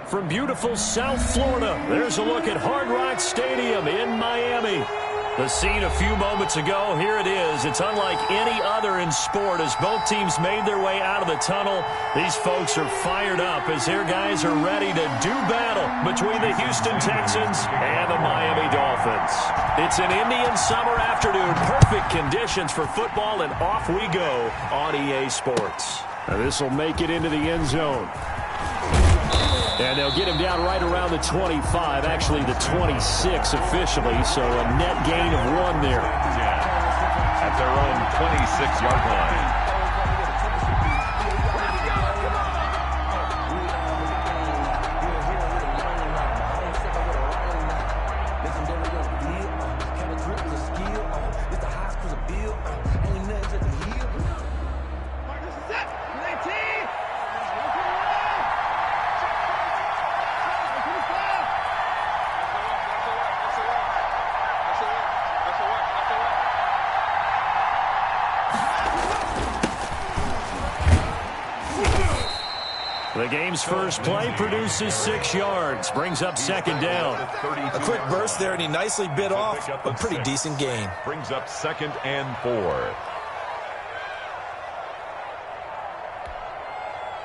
from beautiful South Florida. There's a look at Hard Rock Stadium in Miami. The scene a few moments ago, here it is. It's unlike any other in sport as both teams made their way out of the tunnel. These folks are fired up as their guys are ready to do battle between the Houston Texans and the Miami Dolphins. It's an Indian summer afternoon. Perfect conditions for football, and off we go on EA Sports. Now this will make it into the end zone. And they'll get him down right around the 25, actually the 26 officially, so a net gain of 1 there. At their own 26-yard line. The game's first play produces 6 yards, brings up second down. A quick burst there, and he nicely bit off a pretty decent gain. Brings up 2nd and 4.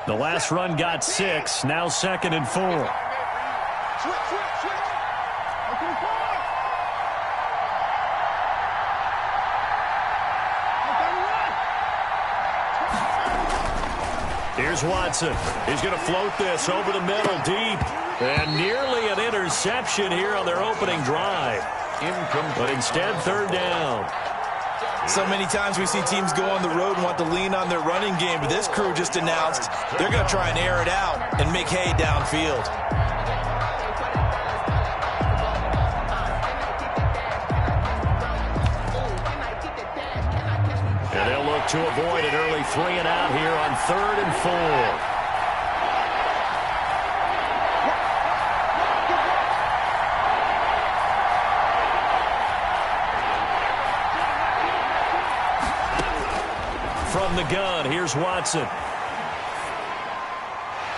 The last run got 6, now 2nd and 4. Here's Watson. He's going to float this over the middle deep. And nearly an interception here on their opening drive. But instead, 3rd down. So many times we see teams go on the road and want to lean on their running game, but this crew just announced they're going to try and air it out and make hay downfield. And they'll look to avoid an early 3 and out here on 3rd and 4. From the gun, here's Watson.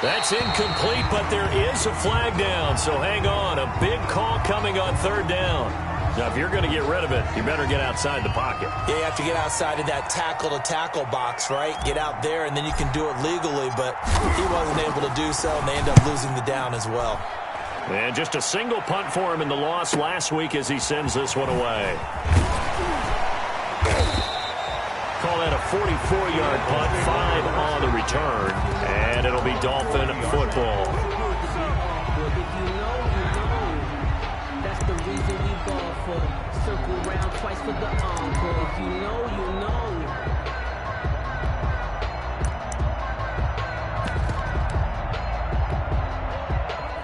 That's incomplete, but there is a flag down, so hang on. A big call coming on 3rd down. Now, if you're going to get rid of it, you better get outside the pocket. Yeah, you have to get outside of that tackle-to-tackle box, right? Get out there, and then you can do it legally, but he wasn't able to do so, and they end up losing the down as well. And just a single punt for him in the loss last week as he sends this one away. Call that a 44-yard punt, 5 on the return, and it'll be Dolphin football. That's the reason we ball for. Circle round twice for the encore. If you know, you know.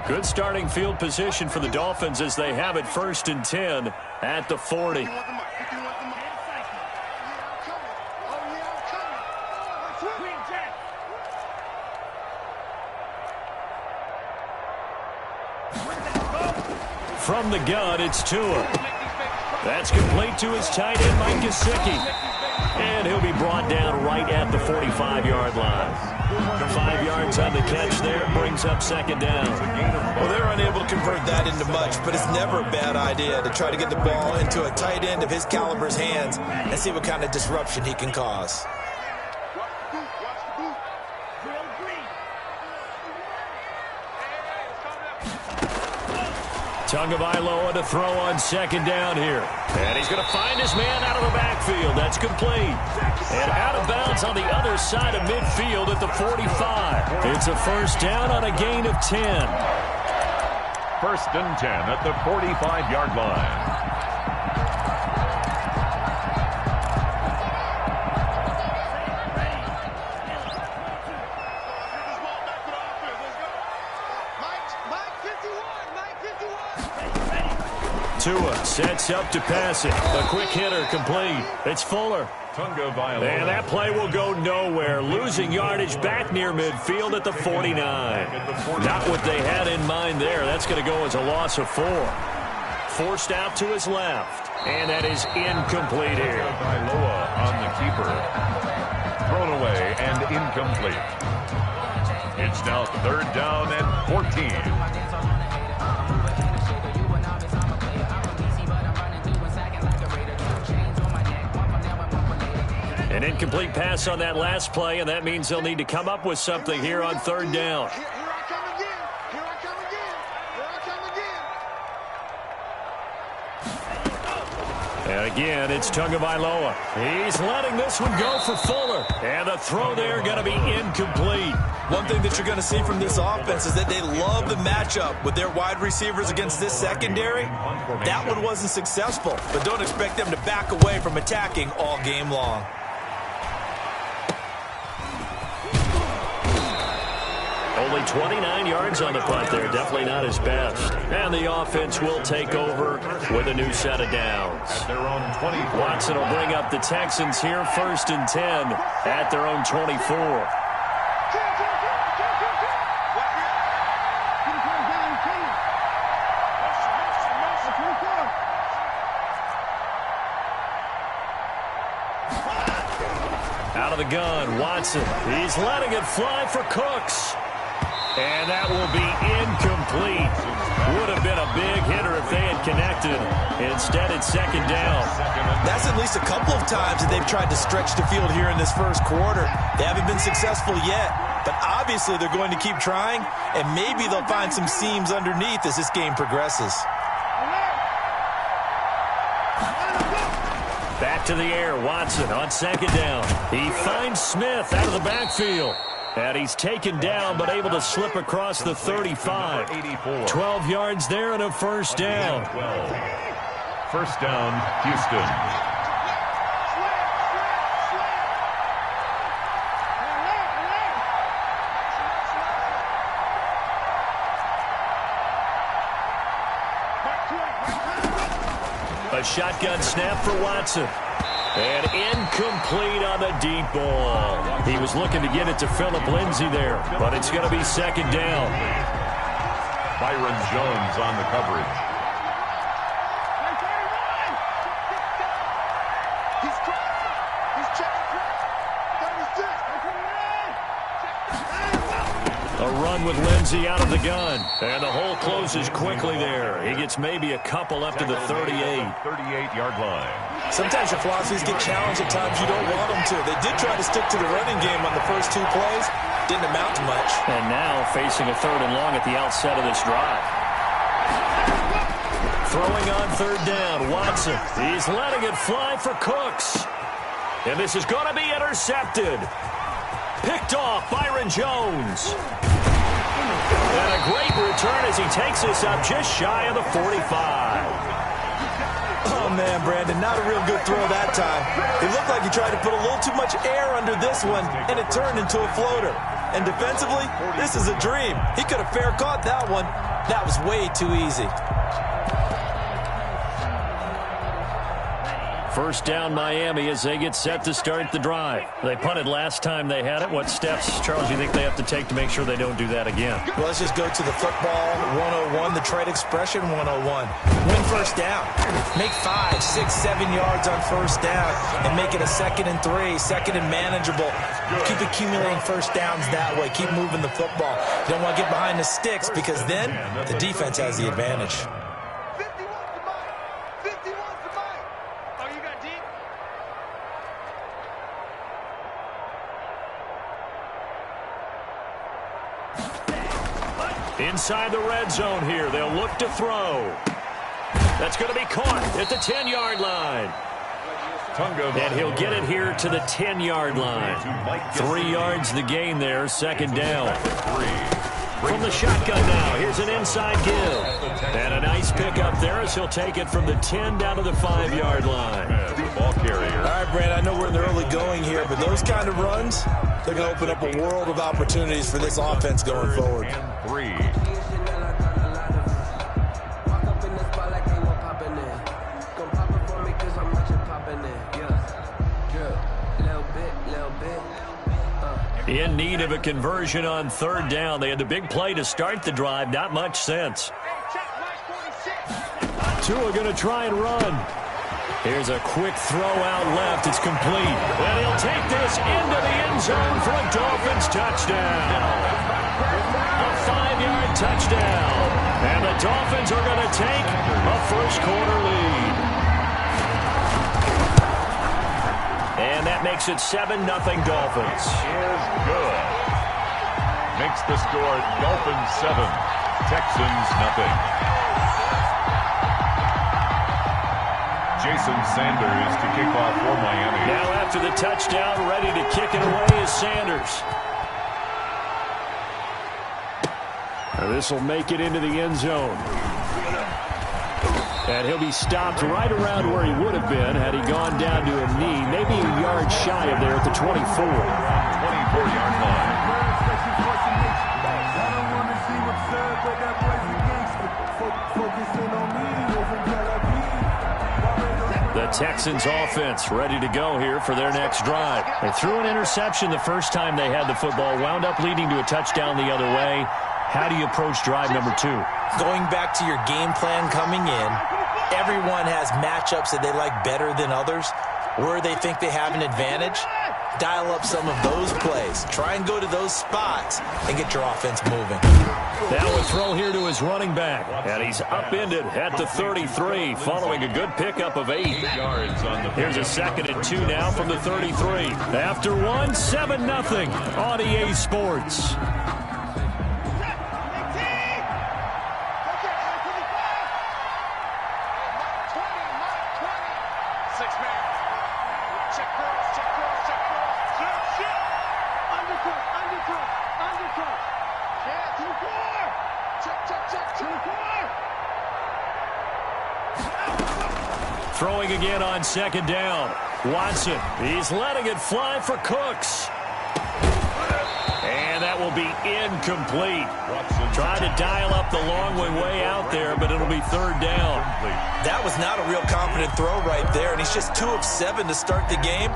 Good starting field position for the Dolphins as they have it 1st and 10 at the 40. From the gun, it's Tua. That's complete to his tight end, Mike Gesicki. And he'll be brought down right at the 45-yard line. 5 yards on the catch there, brings up 2nd down. Well, they're unable to convert that into much, but it's never a bad idea to try to get the ball into a tight end of his caliber's hands and see what kind of disruption he can cause. Tagovailoa to throw on 2nd down here. And he's going to find his man out of the backfield. That's complete. And out of bounds on the other side of midfield at the 45. It's a 1st down on a gain of 10. 1st and 10 at the 45-yard line. Tua sets up to pass it. A quick hitter complete. It's Fuller. And that play will go nowhere. Losing yardage back near midfield at the 49. Not what they had in mind there. That's going to go as a loss of 4. Forced out to his left. And that is incomplete here. On the keeper. Thrown away and incomplete. It's now 3rd down and 14. An incomplete pass on that last play, and that means they'll need to come up with something here on third down. Here I come again. Here I come again. Here I come again. And again, it's Tagovailoa. He's letting this one go for Fuller. And the throw there going to be incomplete. One thing that you're going to see from this offense is that they love the matchup with their wide receivers against this secondary. That one wasn't successful, but don't expect them to back away from attacking all game long. Only 29 yards on the punt there. Definitely not his best. And the offense will take over with a new set of downs. At their own 24. Watson will bring up the Texans here 1st and 10 at their own 24. Out of the gun, Watson. He's letting it fly for Cooks. And that will be incomplete. Would have been a big hitter if they had connected. Instead, it's second down. That's at least a couple of times that they've tried to stretch the field here in this first quarter. They haven't been successful yet, but obviously they're going to keep trying, and maybe they'll find some seams underneath as this game progresses. Back to the air, Watson on second down. He finds Smith out of the backfield. And he's taken down, but able to slip across the 35. 12 yards there and a first down. 12. First down, Houston. A shotgun snap for Watson. And incomplete on the deep ball. He was looking to get it to Phillip Lindsay there, but it's going to be second down. Byron Jones on the coverage. He's crossing. He's checking crack. 36. A run with Lindsay out of the gun. And the hole closes quickly there. He gets maybe a couple up to the 38. 38-yard line. Sometimes your philosophies get challenged at times you don't want them to. They did try to stick to the running game on the first 2 plays. Didn't amount to much. And now facing a 3rd and long at the outset of this drive. Throwing on third down, Watson. He's letting it fly for Cooks. And this is going to be intercepted. Picked off Byron Jones. And a great return as he takes this up just shy of the 45. Oh, man, Brandon, not a real good throw that time. It looked like he tried to put a little too much air under this one, and it turned into a floater. And defensively, this is a dream. He could have fair caught that one. That was way too easy. First down, Miami, as they get set to start the drive. They punted last time they had it. What steps, Charles, do you think they have to take to make sure they don't do that again? Well, let's just go to the football 101, the trade expression 101. Win first down. Make 5, 6, 7 yards on first down and make it a 2nd and 3, 2nd and manageable. Keep accumulating first downs that way. Keep moving the football. You don't want to get behind the sticks because then the defense has the advantage. Inside the red zone here, they'll look to throw. That's going to be caught at the 10-yard line. And he'll get it here to the 10-yard line. 3 yards the gain there, second down. From the shotgun now, here's an inside give. And a nice pickup there as he'll take it from the 10 down to the 5-yard line. Ball carrier. All right, Brad, I know we're in the early going here, but those kind of runs, they're going to open up a world of opportunities for this offense going forward. And 3. In need of a conversion on third down. They had the big play to start the drive. Not much sense. Tua going to try and run. Here's a quick throw out left. It's complete. And he'll take this into the end zone for a Dolphins touchdown. A 5-yard touchdown. And the Dolphins are going to take a first-quarter lead. And that makes it 7-0 Dolphins. Is good. Makes the score Dolphins 7, Texans nothing. Jason Sanders to kick off for Miami. Now after the touchdown, ready to kick it away is Sanders. This will make it into the end zone. And he'll be stopped right around where he would have been had he gone down to a knee, maybe a yard shy of there at the 24. 24-yard line. The Texans offense ready to go here for their next drive. They threw an interception the first time they had the football, wound up leading to a touchdown the other way. How do you approach drive number 2? Going back to your game plan coming in, everyone has matchups that they like better than others. Where they think they have an advantage, dial up some of those plays. Try and go to those spots and get your offense moving. Now a throw here to his running back. And he's upended at the 33 following a good pickup of 8. Here's a 2nd and 2 now from the 33. After 1, 7-0 on EA Sports. Throwing again on 2nd down. Watson, he's letting it fly for Cooks. And that will be incomplete. Trying to dial up the long way out there, but it'll be 3rd down. That was not a real confident throw right there, and he's just 2 of 7 to start the game.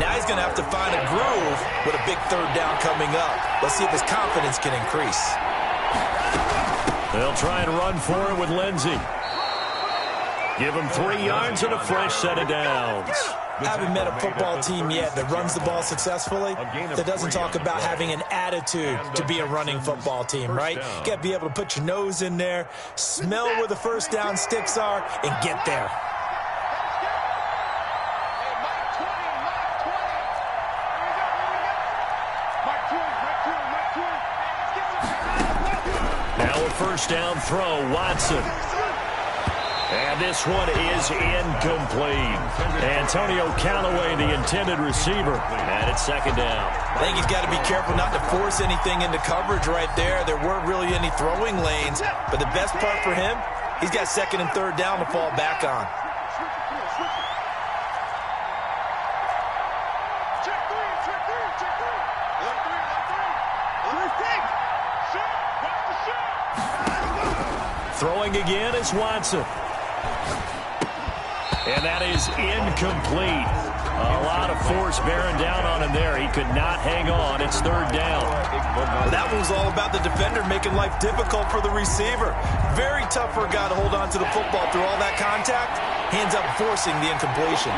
Now he's going to have to find a groove with a big 3rd down coming up. Let's see if his confidence can increase. They'll try and run for it with Lindsey. Give him 3 yards and a fresh set of downs. Haven't met a football team yet that runs the ball successfully, that doesn't talk about having an attitude to be a running football team, right? You got to be able to put your nose in there, smell where the first down sticks are, and get there. Now a first down throw, Watson. And this one is incomplete. Antonio Callaway, the intended receiver, and it's 2nd down. I think he's got to be careful not to force anything into coverage right there. There weren't really any throwing lanes, but the best part for him, he's got 2nd and 3rd down to fall back on. Throwing again is Watson. And that is incomplete. A lot of force bearing down on him there. He could not hang on. It's 3rd down. Well, that one was all about the defender making life difficult for the receiver. Very tough for a guy to hold on to the football through all that contact. He ends up forcing the incompletion.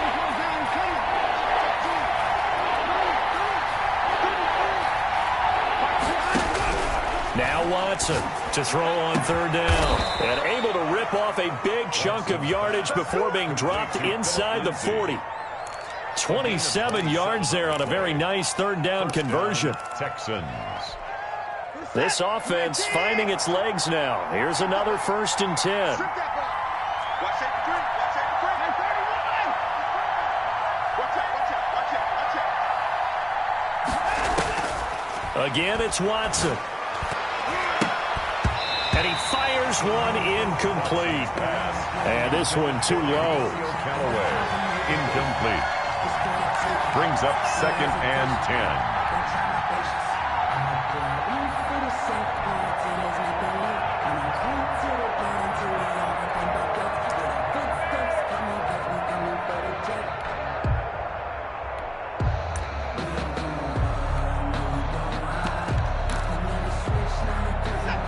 Now Watson to throw on 3rd down. And able to rip off a big chunk of yardage before being dropped inside the 40. 27 yards there on a very nice 3rd down conversion. Texans. This offense finding its legs now. Here's another 1st and 10. Again, it's Watson. And he fires one incomplete. And this one too low. Callaway, incomplete. Brings up 2nd and 10.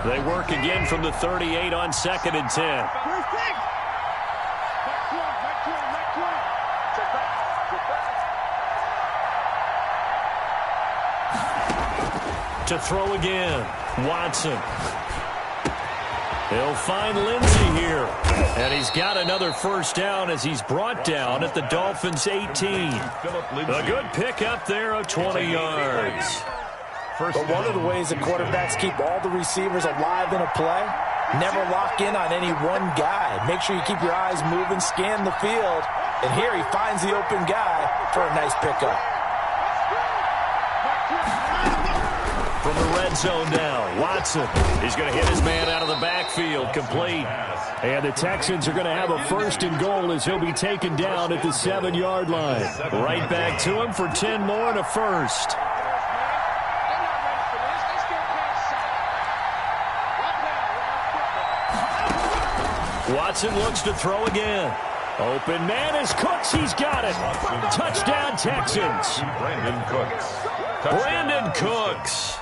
They work again from the 38 on 2nd and 10. To throw again, Watson. He'll find Lindsey here. And he's got another first down as he's brought down at the Dolphins' 18. A good pickup there of 20 yards. But one of the ways that quarterbacks keep all the receivers alive in a play, never lock in on any one guy. Make sure you keep your eyes moving, scan the field. And here he finds the open guy for a nice pickup. From the red zone now, Watson. He's going to hit his man out of the backfield, complete. And the Texans are going to have a first and goal as he'll be taken down at the 7-yard line. Right back to him for 10 more and a first. Watson looks to throw again. Open man is Cooks. He's got it. Touchdown, Texans. Brandon Cooks.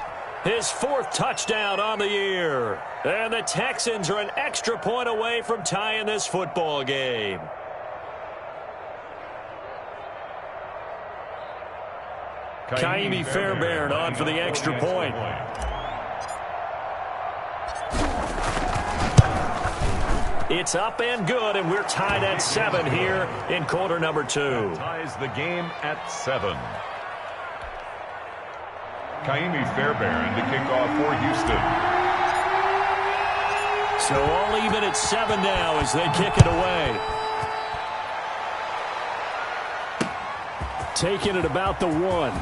His fourth touchdown on the year. And the Texans are an extra point away from tying this football game. Kaimi Fairbairn on for the extra point. It's up and good, and we're tied at 7 here in quarter number 2. Ties the game at 7. Kaimi Fairbairn to kick off for Houston. So all even at 7 now as they kick it away. Taking it about the 1.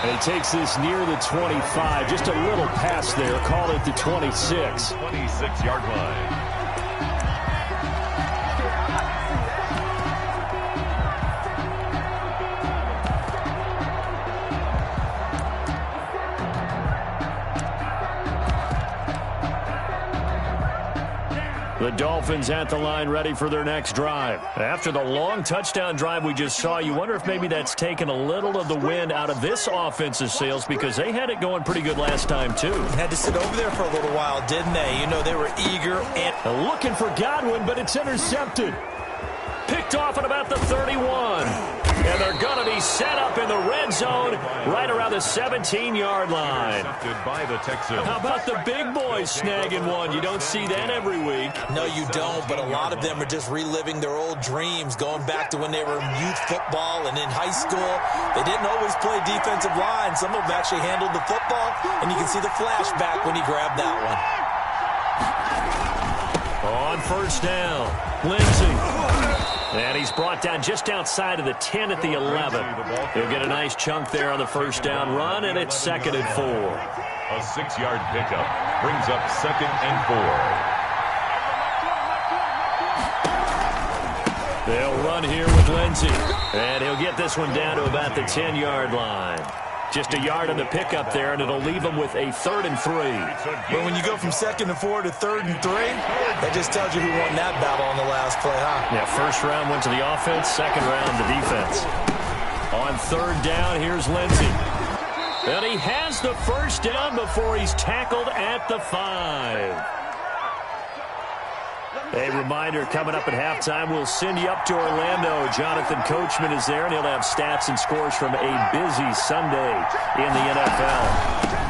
And he takes this near the 25. Just a little pass there. Call it the 26. 26-yard line. The Dolphins at the line ready for their next drive. After the long touchdown drive we just saw, you wonder if maybe that's taken a little of the wind out of this offense's sails because they had it going pretty good last time, too. Had to sit over there for a little while, didn't they? You know, they were eager and looking for Godwin, but it's intercepted. Picked off at about the 31. And they're going to be set up in the red zone right around the 17-yard line. By the Texans. How about the big boys snagging one? You don't see that every week. No, you don't, but a lot of them are just reliving their old dreams, going back to when they were in youth football and in high school. They didn't always play defensive line. Some of them actually handled the football, and you can see the flashback when he grabbed that one. On first down, Lindsey. And he's brought down just outside of the 10 at the 11. He'll get a nice chunk there on the first down run, and it's 2nd and 4. A 6-yard pickup brings up 2nd and 4. They'll run here with Lindsey. And he'll get this one down to about the 10-yard line. Just a yard on the pickup there, and it'll leave him with a 3rd and 3. But when you go from 2nd and 4 to 3rd and 3, that just tells you who won that battle on the last play, huh? Yeah, first round went to the offense, second round the defense. On 3rd down, here's Lindsey. And he has the first down before he's tackled at the 5. A reminder, coming up at halftime, we'll send you up to Orlando. Jonathan Coachman is there, and he'll have stats and scores from a busy Sunday in the NFL.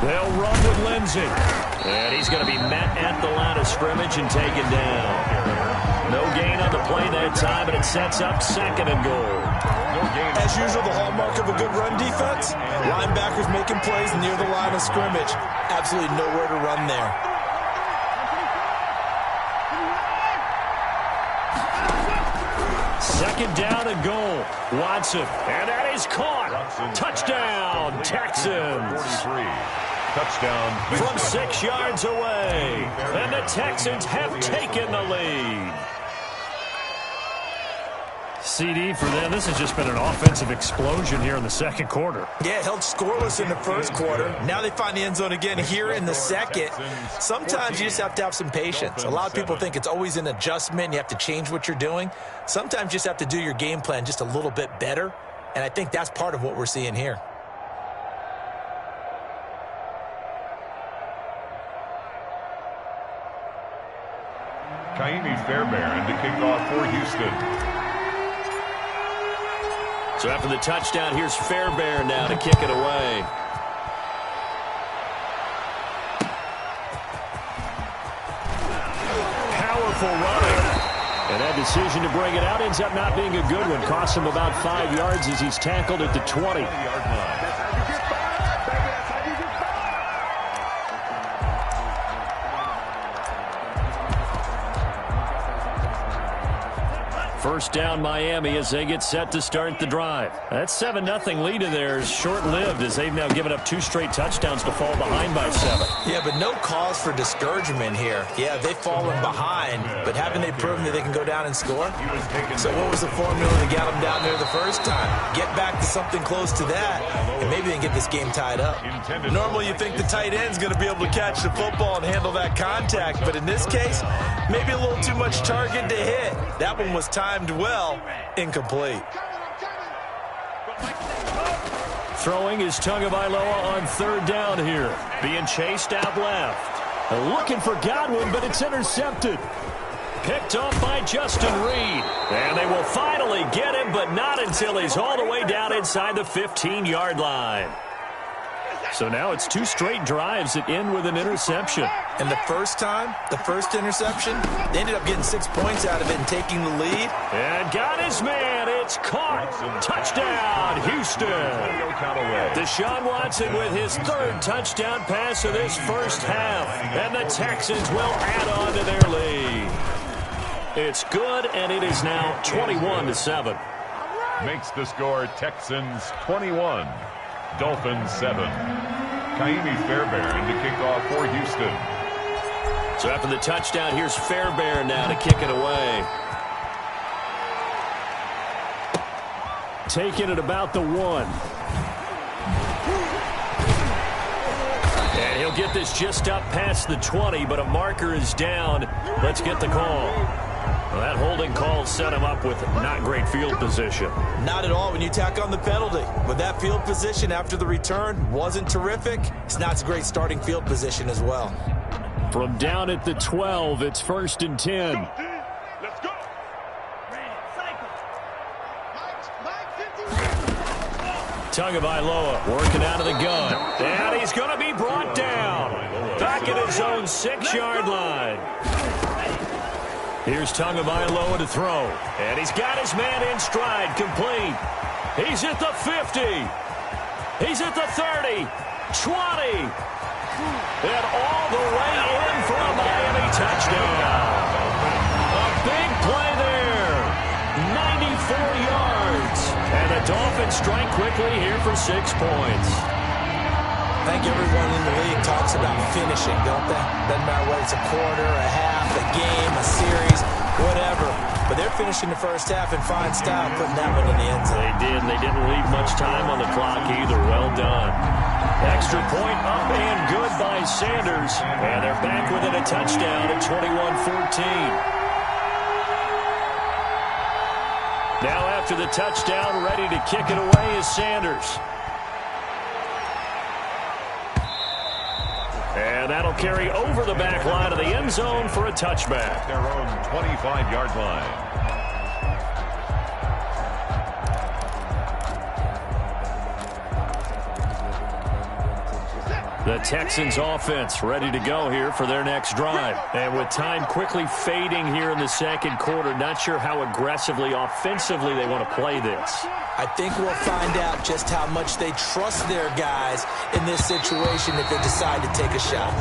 They'll run with Lindsey. And he's going to be met at the line of scrimmage and taken down. No gain on the play that time, but it sets up 2nd and goal. As usual, the hallmark of a good run defense, linebackers making plays near the line of scrimmage. Absolutely nowhere to run there. Second down and goal. Watson. And that is caught. Touchdown, Texans. Touchdown. From 6 yards away. And the Texans have taken the lead. CD for them. This has just been an offensive explosion here in the second quarter. Yeah, held scoreless in the first quarter. Now they find the end zone again here in the second. Sometimes you just have to have some patience. A lot of people think it's always an adjustment. You have to change what you're doing. Sometimes you just have to do your game plan just a little bit better. And I think that's part of what we're seeing here. Kaimi Fairbairn to kick off for Houston. So after the touchdown, here's Fairbairn now to kick it away. powerful running. And that decision to bring it out ends up not being a good one. Costs him about 5 yards as he's tackled at the 20. First down Miami as they get set to start the drive. That 7-0 lead of theirs short-lived as they've now given up 2 straight touchdowns to fall behind by 7. Yeah, but no cause for discouragement here. Yeah, they've fallen behind, but haven't they proven that they can go down and score? So what was the formula to get them down there the first time? Get back to something close to that, and maybe they can get this game tied up. Normally you think the tight end's going to be able to catch the football and handle that contact, but in this case, maybe a little too much target to hit. That one was timed well, incomplete. Throwing is Tagovailoa on 3rd down here. Being chased out left. Looking for Godwin, but it's intercepted. Picked off by Justin Reed. And they will finally get him, but not until he's all the way down inside the 15-yard line. So now it's 2 straight drives that end with an interception. And the first time, the first interception, they ended up getting 6 points out of it and taking the lead. And got his man. It's caught. Touchdown, Houston. Deshaun Watson with his 3rd touchdown pass of this first half. And the Texans will add on to their lead. It's good, and it is now 21-7. Makes the score Texans 21. Dolphins 7. Kaimi Fairbairn to kick off for Houston. So after the touchdown, here's Fairbairn now to kick it away. Taking it about the 1. And he'll get this just up past the 20, but a marker is down. Let's get the call. Well, that holding call set him up with not great field position. Not at all when you tack on the penalty. With that field position after the return wasn't terrific. It's not a great starting field position as well. From down at the 12, it's 1st and 10. Let's go. Tagovailoa working out of the gun. And he's going to be brought down. Back at his own 6-yard line. Here's Tagovailoa to throw. And he's got his man in stride, complete. He's at the 50. He's at the 30. 20. And all the way in for a Miami touchdown. A big play there. 94 yards. And the Dolphins strike quickly here for 6 points. I think everyone in the league talks about finishing, don't they? Doesn't matter whether it's a quarter, a half, a game, a series, whatever. But they're finishing the first half in fine style, putting that one in the end zone. They did, and they didn't leave much time on the clock either. Well done. Extra point up and good by Sanders. And they're back within a touchdown at 21-14. Now after the touchdown, ready to kick it away is Sanders. And that'll carry over the back line of the end zone for a touchback. Their own 25-yard line. The Texans offense ready to go here for their next drive. And with time quickly fading here in the second quarter, not sure how aggressively, offensively they want to play this. I think we'll find out just how much they trust their guys in this situation if they decide to take a shot.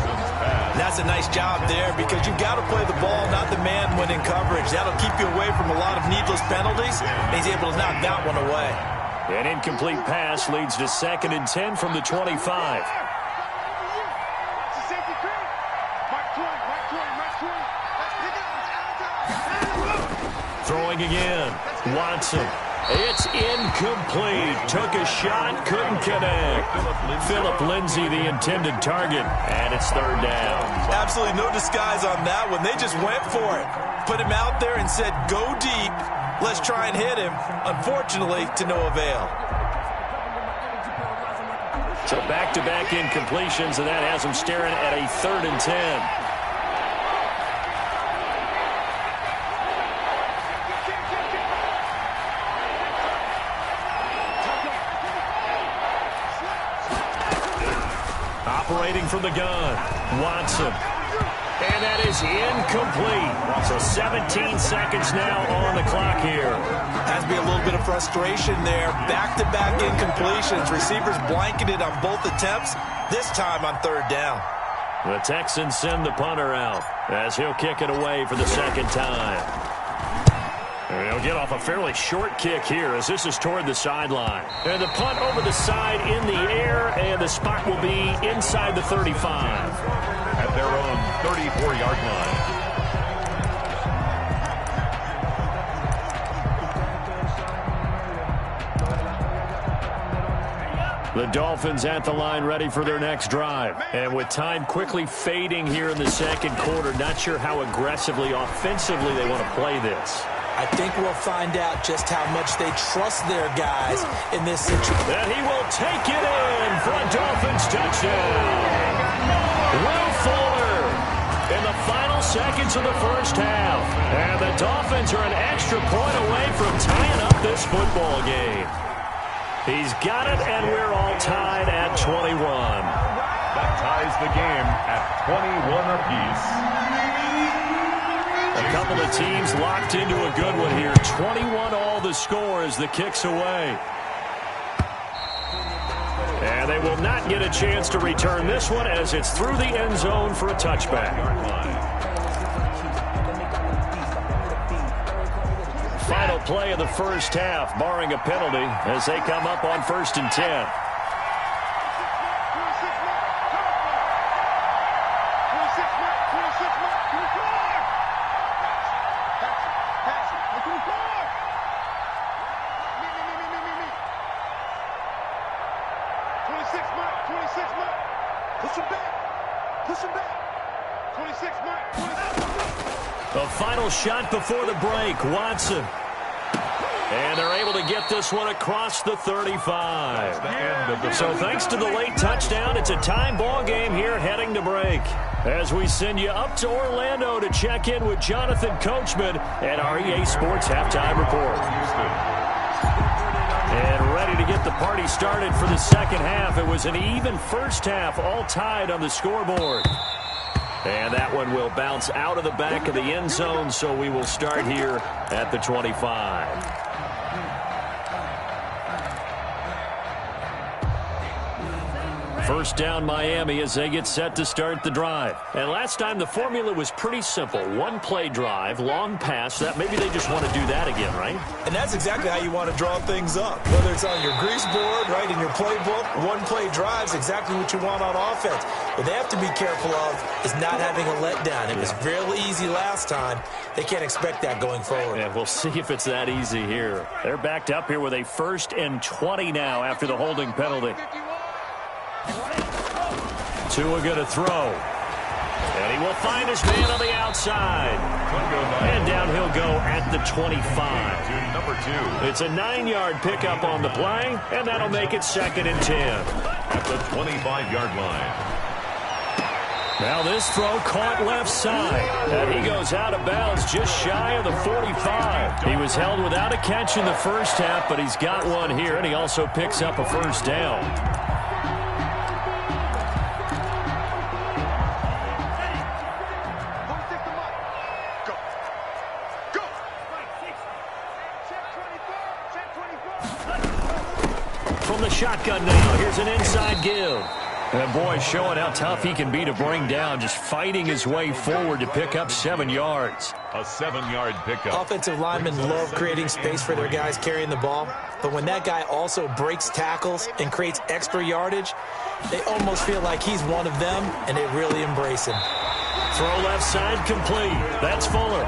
And that's a nice job there because you've got to play the ball, not the man when in coverage. That'll keep you away from a lot of needless penalties, and he's able to knock that one away. An incomplete pass leads to 2nd and 10 from the 25. Throwing again. Watson. It's incomplete. Took a shot, couldn't connect. Phillip Lindsay, the intended target, and it's 3rd down. Absolutely no disguise on that one. They just went for it. Put him out there and said, go deep. Let's try and hit him. Unfortunately, to no avail. So back-to-back incompletions, and that has them staring at a 3rd and 10. Operating from the gun, Watson. And that is incomplete. So 17 seconds now on the clock here. Has to be a little bit of frustration there. Back-to-back incompletions. Receivers blanketed on both attempts, this time on third down. The Texans send the punter out as he'll kick it away for the second time. And he'll get off a fairly short kick here as this is toward the sideline. And the punt over the side in the air, and the spot will be inside the 35. At their own 34-yard line. The Dolphins at the line ready for their next drive. And with time quickly fading here in the second quarter, not sure how aggressively, offensively they want to play this. I think we'll find out just how much they trust their guys in this situation. And he will take it in for a Dolphins touchdown. Will Fuller in the final seconds of the first half. And the Dolphins are an extra point away from tying up this football game. He's got it, and we're all tied at 21. That ties the game at 21 apiece. A couple of teams locked into a good one here. 21 all the score as the kick's away. And they will not get a chance to return this one as it's through the end zone for a touchback. Final play of the first half, barring a penalty, as they come up on 1st and 10. The final shot before the break, Watson. And they're able to get this one across the 35. So thanks to the late touchdown, it's a time ball game here heading to break. As we send you up to Orlando to check in with Jonathan Coachman at REA Sports Halftime Report. And ready to get the party started for the second half. It was an even first half, all tied on the scoreboard. And that one will bounce out of the back of the end zone, so we will start here at the 25. First down Miami as they get set to start the drive. And last time the formula was pretty simple. One play drive, long pass. That maybe they just want to do that again, right? And that's exactly how you want to draw things up. Whether it's on your grease board, right, in your playbook, one play drive is exactly what you want on offense. What they have to be careful of is not having a letdown. It was real easy last time. They can't expect that going forward. Yeah, we'll see if it's that easy here. They're backed up here with a 1st and 20 now after the holding penalty. Tua going to throw. And he will find his man on the outside. And down he'll go at the 25. Number 2. It's a 9-yard pickup on the play, and that'll make it 2nd and 10. At the 25-yard line. Now this throw caught left side. And he goes out of bounds just shy of the 45. He was held without a catch in the first half, but he's got one here, and he also picks up a first down. From the shotgun now, here's an inside give. And boy, showing how tough he can be to bring down, just fighting his way forward to pick up 7 yards. A 7-yard pickup. Offensive linemen love creating space for their guys carrying the ball. But when that guy also breaks tackles and creates extra yardage, they almost feel like he's one of them, and they really embrace him. Throw left side complete. That's Fuller.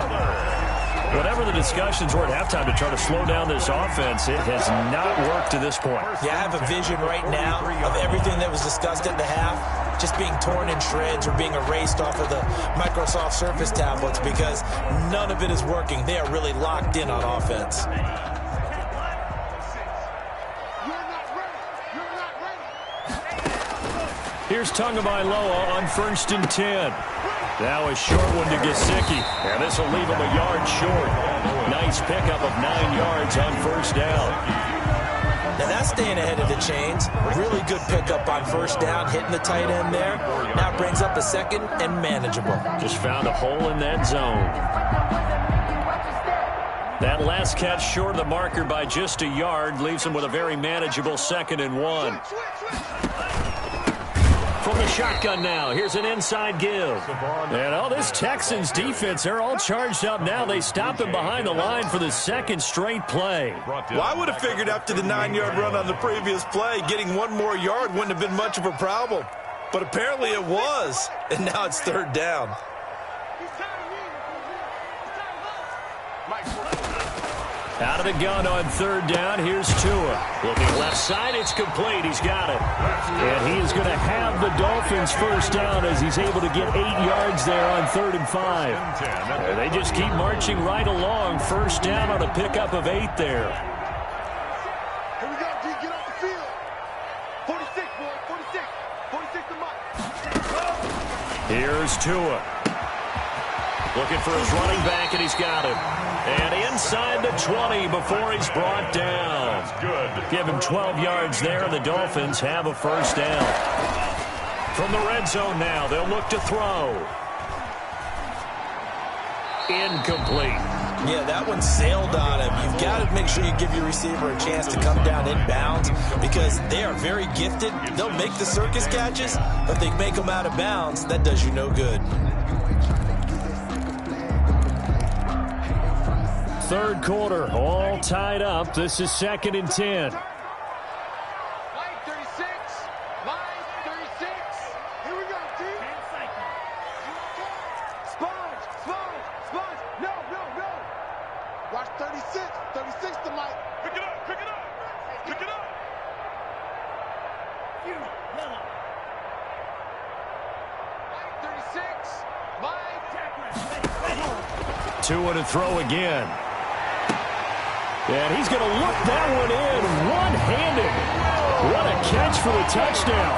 Whatever the discussions were at halftime to try to slow down this offense, it has not worked to this point. Yeah, I have a vision right now of everything that was discussed at the half just being torn in shreds or being erased off of the Microsoft Surface tablets because none of it is working. They are really locked in on offense. Here's Tagovailoa on 1st and 10. Now a short one to Gesicki. And this will leave him a yard short. Nice pickup of 9 yards on 1st down. Now that's staying ahead of the chains. Really good pickup on first down, hitting the tight end there. Now brings up a second and manageable. Just found a hole in that zone. That last catch short of the marker by just a yard leaves him with a very manageable 2nd and 1. From the shotgun now, here's an inside give. And this Texans defense, they're all charged up now. They stop him behind the line for the second straight play. Well, I would have figured after the 9-yard run on the previous play, getting one more yard wouldn't have been much of a problem. But apparently it was, and now it's 3rd down. Out of the gun on 3rd down, here's Tua. Looking left side, it's complete. He's got it. And he is going to have the Dolphins first down as he's able to get 8 yards there on 3rd and 5. And they just keep marching right along. First down on a pickup of 8 there. Here we go, D. Get off the field. 46, boy. 46. 46 to Mike. Here's Tua. Looking for his running back, and he's got it. And inside the 20 before he's brought down. Good. Give him 12 yards there, and the Dolphins have a first down. From the red zone now, they'll look to throw. Incomplete. Yeah, that one sailed on him. You've got to make sure you give your receiver a chance to come down inbounds because they are very gifted. They'll make the circus catches, but they make them out of bounds. That does you no good. 3rd quarter, all tied up. This is 2nd and 10. Mike 36. Mike 36. Here we go, D. Sponge. No. Watch 36. 36 to Mike. Pick it up. Mike 36. Mike. Tua to throw again. And he's going to look that one in one-handed. What a catch for the touchdown.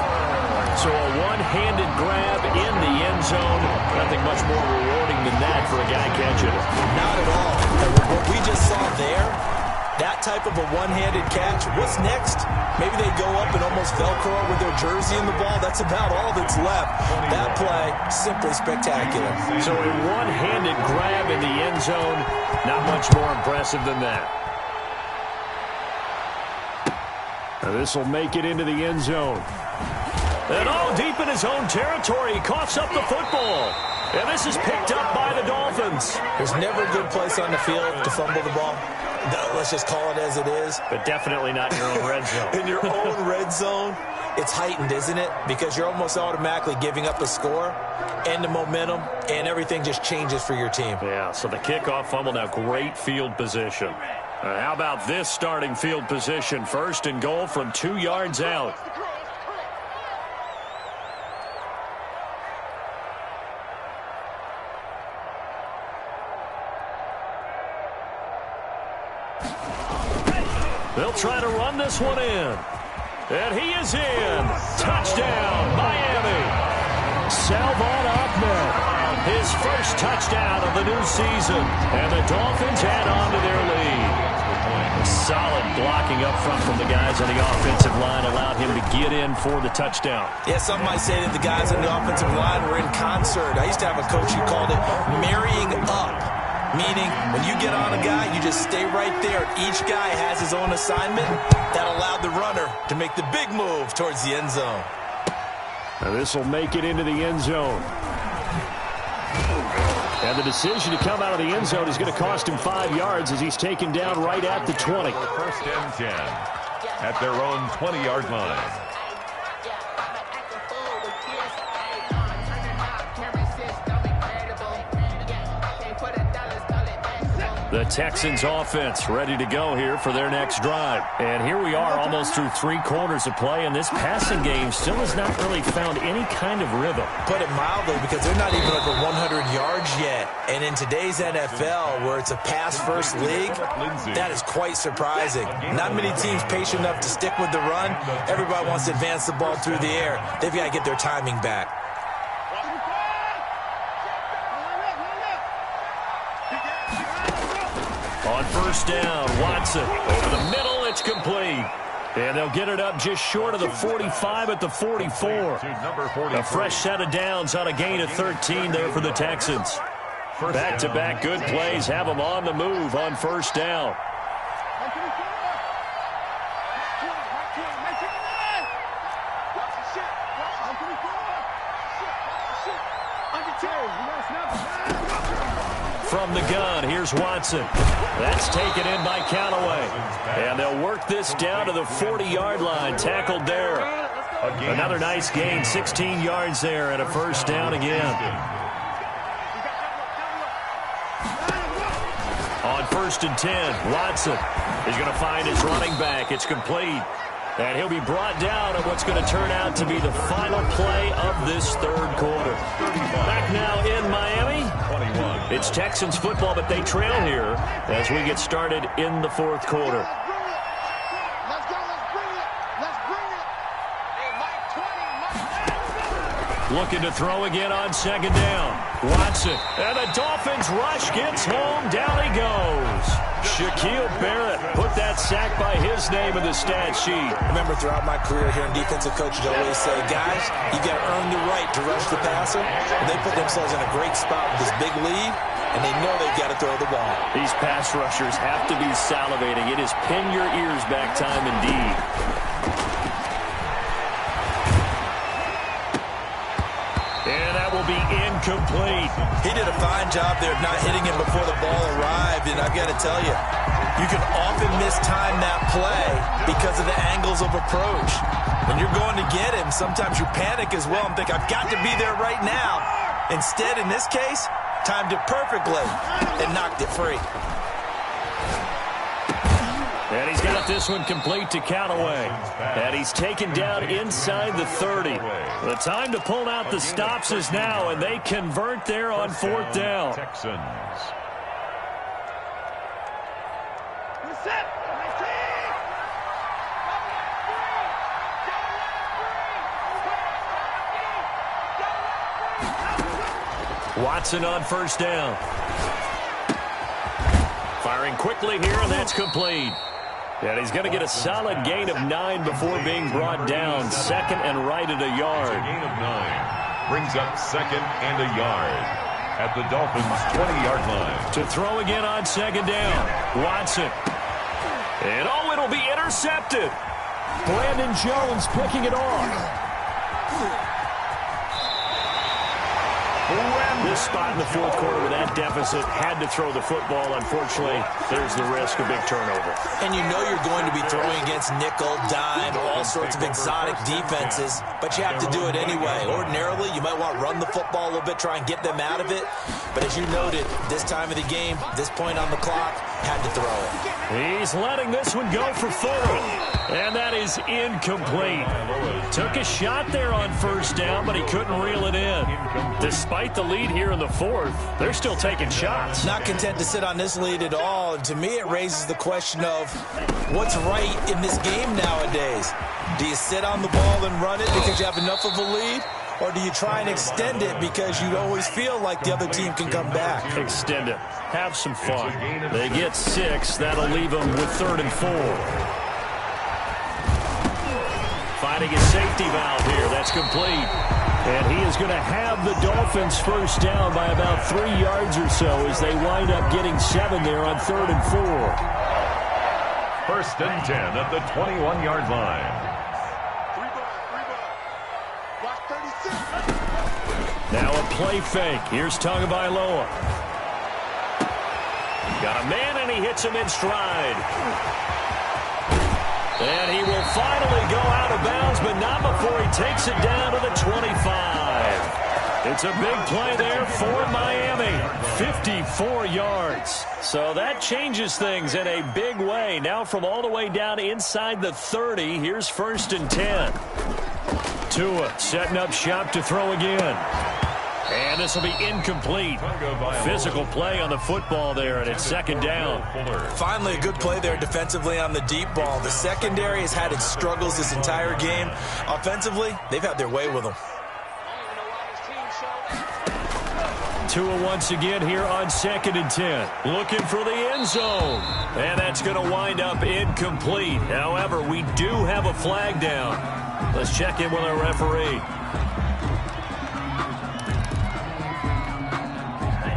So a one-handed grab in the end zone. Nothing much more rewarding than that for a guy catching it. Not at all. What we just saw there, that type of a one-handed catch, what's next? Maybe they go up and almost Velcro with their jersey in the ball. That's about all that's left. That play, simply spectacular. So a one-handed grab in the end zone, not much more impressive than that. This will make it into the end zone. And deep in his own territory, he coughs up the football. And this is picked up by the Dolphins. There's never a good place on the field to fumble the ball. No, let's just call it as it is. But definitely not in your own red zone. In your own red zone, it's heightened, isn't it? Because you're almost automatically giving up a score and the momentum, and everything just changes for your team. Yeah, so the kickoff fumble, now great field position. How about this starting field position? 1st and goal from 2 yards out. They'll try to run this one in. And he is in. Touchdown, Miami. Salvon Ahmed, his first touchdown of the new season. And the Dolphins add on to their lead. Solid blocking up front from the guys on the offensive line allowed him to get in for the touchdown. Yeah, some might say that the guys on the offensive line were in concert. I used to have a coach who called it marrying up, meaning when you get on a guy, you just stay right there. Each guy has his own assignment. That allowed the runner to make the big move towards the end zone. Now this will make it into the end zone. And the decision to come out of the end zone is going to cost him 5 yards as he's taken down right at the 20. 1st and 10 at their own 20-yard line. The Texans offense ready to go here for their next drive. And here we are almost through 3 quarters of play, and this passing game still has not really found any kind of rhythm. Put it mildly, because they're not even over 100 yards yet. And in today's NFL, where it's a pass-first league, that is quite surprising. Not many teams patient enough to stick with the run. Everybody wants to advance the ball through the air. They've got to get their timing back. On 1st down, Watson over the middle, it's complete. And they'll get it up just short of the 45 at the 44. A fresh set of downs on a gain of 13 there for the Texans. Back-to-back good plays have them on the move on first down. From the gun, here's Watson. That's taken in by Callaway. And they'll work this down to the 40-yard line. Tackled there. Another nice gain, 16 yards there, and a first down again. On 1st and 10, Watson is going to find his running back. It's complete. And he'll be brought down at what's going to turn out to be the final play of this third quarter. Back now in Miami. It's Texans football, but they trail here as we get started in the fourth quarter. Let's go. Let's bring it. Let's bring it. Hey, Mike 20. Looking to throw again on second down. Watson. And the Dolphins rush gets home. Down he goes. Shaquille Barrett put that sack by his name in the stat sheet. I remember throughout my career here in defensive coaches always say, guys, you got to earn the right to rush the passer. And they put themselves in a great spot with this big lead, and they know they've got to throw the ball. These pass rushers have to be salivating. It is pin your ears back time indeed. And that will be incomplete. He did a fine job there of not hitting him before the ball arrived, and I've got to tell you, you can often mistime that play because of the angles of approach. When you're going to get him, sometimes you panic as well and think, I've got to be there right now. Instead, in this case, timed it perfectly and knocked it free. And he's got this one complete to Callaway. And he's taken down inside the 30. The time to pull out the stops is now, and they convert there on fourth down. Texans. Watson on first down. Firing quickly here, and that's complete. And he's going to get a solid gain of 9 before being brought down. Second and right at a yard. A gain of 9 brings up second and a yard at the Dolphins' 20-yard line. To throw again on second down. Watson. And it'll be intercepted. Brandon Jones picking it off. This spot in the fourth quarter with that deficit, had to throw the football. Unfortunately, there's the risk of big turnover. And you know you're going to be throwing against nickel, dime, all sorts of exotic defenses, but you have to do it anyway. Ordinarily, you might want to run the football a little bit, try and get them out of it. But as you noted, this time of the game, this point on the clock, had to throw it. He's letting this one go for 4. And that is incomplete. Took a shot there on first down, but he couldn't reel it in. Despite the lead here in the fourth, they're still taking shots. Not content to sit on this lead at all. And to me, it raises the question of what's right in this game nowadays. Do you sit on the ball and run it because you have enough of a lead? Or do you try and extend it because you always feel like the other team can come back? Extend it. Have some fun. They get 6. That'll leave them with 3rd and 4. Finding a safety valve here. That's complete. And he is going to have the Dolphins first down by about 3 yards or so as they wind up getting 7 there on 3rd and 4. 1st and 10 at the 21-yard line. Now a play fake. Here's Tagovailoa. Got a man, and he hits him in stride. And he will finally go out of bounds, but not before he takes it down to the 25. It's a big play there for Miami. 54 yards. So that changes things in a big way. Now from all the way down inside the 30, here's 1st and 10. Tua setting up shop to throw again. And this will be incomplete. Physical play on the football there, and it's 2nd down. Finally, a good play there defensively on the deep ball. The secondary has had its struggles this entire game. Offensively, they've had their way with them. Tua once again here on 2nd and 10. Looking for the end zone. And that's going to wind up incomplete. However, we do have a flag down. Let's check in with our referee.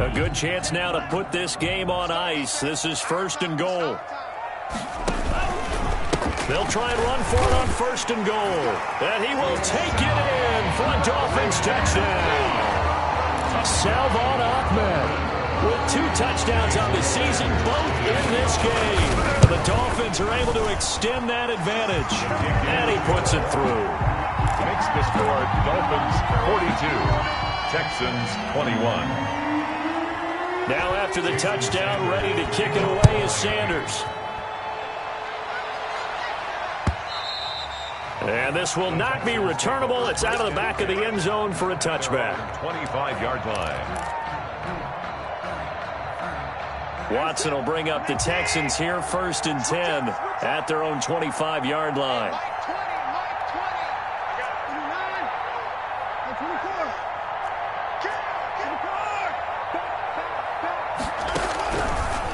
A good chance now to put this game on ice. This is 1st and goal. They'll try and run for it on 1st and goal. And he will take it in for a Dolphins touchdown. Salvon Ahmed with 2 touchdowns on the season, both in this game. The Dolphins are able to extend that advantage. And he puts it through. Makes the score Dolphins 42, Texans 21. Now after the touchdown, ready to kick it away is Sanders. And this will not be returnable. It's out of the back of the end zone for a touchback. 25-yard line. Watson will bring up the Texans here 1st and 10 at their own 25-yard line.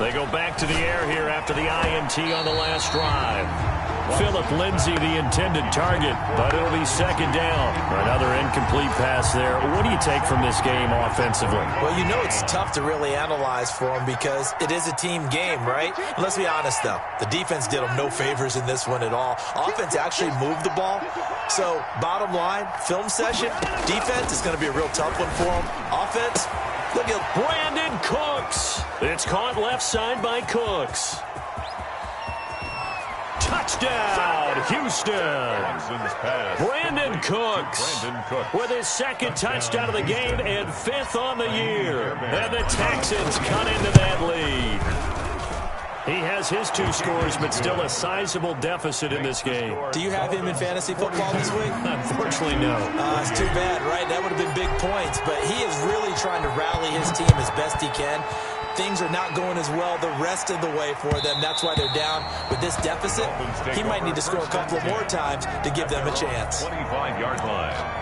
They go back to the air here after the INT on the last drive. Phillip Lindsay, the intended target, but it'll be 2nd down. Another incomplete pass there. What do you take from this game offensively? Well, you know it's tough to really analyze for them because it is a team game, right? Let's be honest, though. The defense did them no favors in this one at all. Offense actually moved the ball. So, bottom line, film session, defense is going to be a real tough one for them. Offense, look at Brandon Cooks. It's caught left side by Cooks. Touchdown, Houston. Brandon Cooks with his 2nd touchdown of the game and 5th on the year. And the Texans cut into that lead. He has his 2 scores, but still a sizable deficit in this game. Do you have him in fantasy football this week? Unfortunately, no. It's too bad, right? That would have been big points. But he is really trying to rally his team as best he can. Things are not going as well the rest of the way for them. That's why they're down with this deficit. He might need to score a couple of more times to give them a chance. 25-yard line.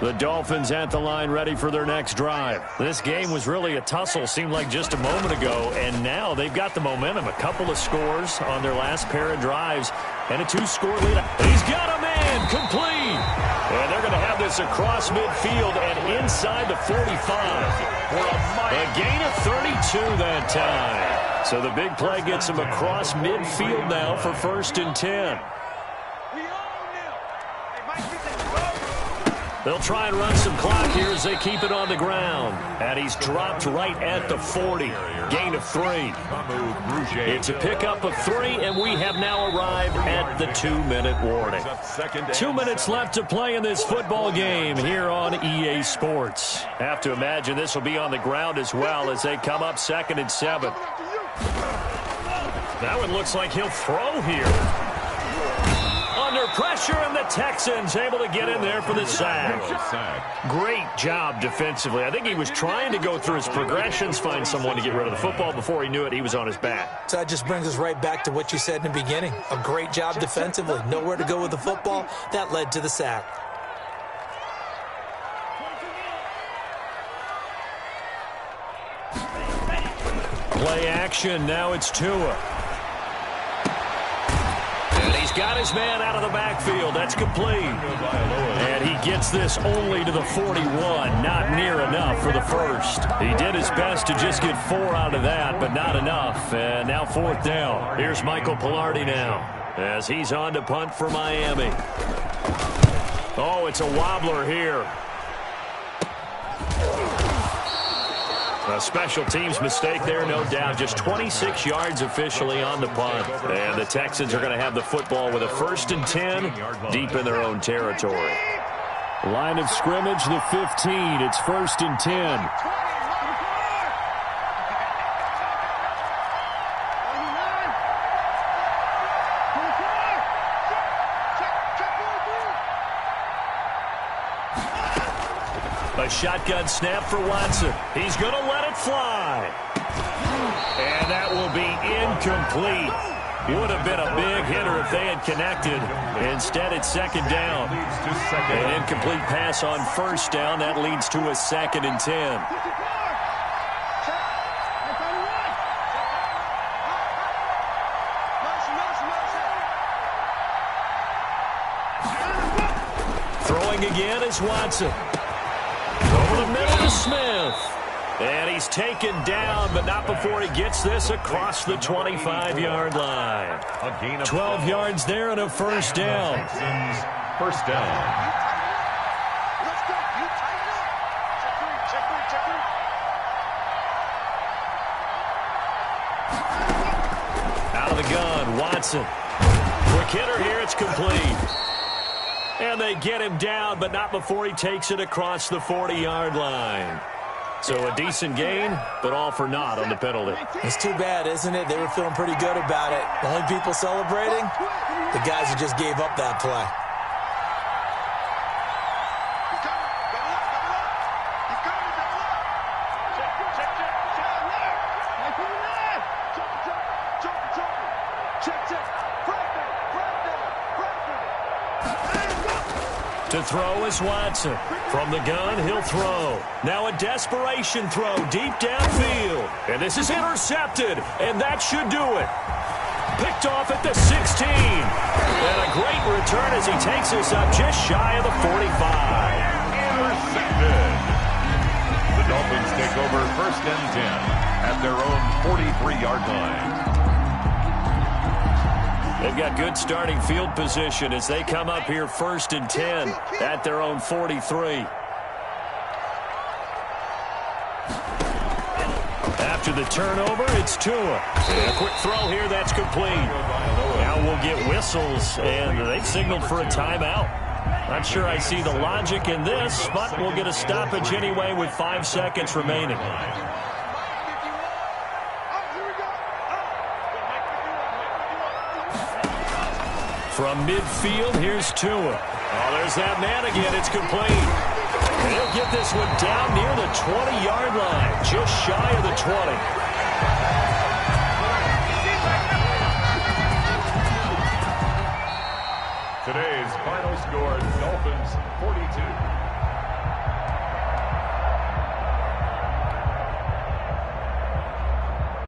The Dolphins at the line ready for their next drive. This game was really a tussle, seemed like just a moment ago, and now they've got the momentum. A couple of scores on their last pair of drives and a 2-score lead. He's got a man complete. And they're going to have this across midfield and inside the 45. A gain of 32 that time. So the big play gets him across midfield now for 1st and 10. They'll try and run some clock here as they keep it on the ground. And he's dropped right at the 40. Gain of 3. It's a pickup of 3, and we have now arrived at the 2-minute warning. 2 minutes left to play in this football game here on EA Sports. Have to imagine this will be on the ground as well as they come up 2nd and 7. That one looks like he'll throw here. Under pressure, and the Texans able to get in there for the sack. Great job defensively. I think he was trying to go through his progressions, find someone to get rid of the football. Before he knew it, he was on his back. So that just brings us right back to what you said in the beginning. A great job defensively. Nowhere to go with the football. That led to the sack. Play action. Now it's Tua. He's got his man out of the backfield. That's complete. And he gets this only to the 41. Not near enough for the first. He did his best to just get 4 out of that, but not enough. And now 4th down. Here's Michael Pilardi now as he's on to punt for Miami. Oh, it's a wobbler here. A special teams mistake there, no doubt. Just 26 yards officially on the punt. And the Texans are going to have the football with a 1st and 10 deep in their own territory. Line of scrimmage, the 15. It's 1st and 10. A shotgun snap for Watson. He's going to let it fly. And that will be incomplete. He would have been a big hitter if they had connected. Instead, it's second down. An incomplete pass on first down. That leads to a 2nd and 10. Throwing again is Watson. Over the middle to Smith. And he's taken down, but not before he gets this across the 25-yard line. 12 yards there and a first down. Texans, first down. Let's go. You tighten up. Check three. Out of the gun, Watson. Quick hitter here, it's complete. And they get him down, but not before he takes it across the 40-yard line. So a decent gain, but all for naught on the penalty. It's too bad, isn't it? They were feeling pretty good about it. The only people celebrating, the guys who just gave up that play. To throw is Watson. From the gun, he'll throw. Now a desperation throw deep downfield. And this is intercepted, and that should do it. Picked off at the 16. And a great return as he takes us up just shy of the 45. Intercepted. The Dolphins take over 1st and 10 at their own 43-yard line. They've got good starting field position as they come up here 1st and 10 at their own 43. After the turnover, it's Tua. And a quick throw here, that's complete. Now we'll get whistles, and they've signaled for a timeout. Not sure I see the logic in this, but we'll get a stoppage anyway with 5 seconds remaining. From midfield, here's Tua. Oh, there's that man again. It's complete. And he'll get this one down near the 20-yard line, just shy of the 20. Today's final score, Dolphins 42,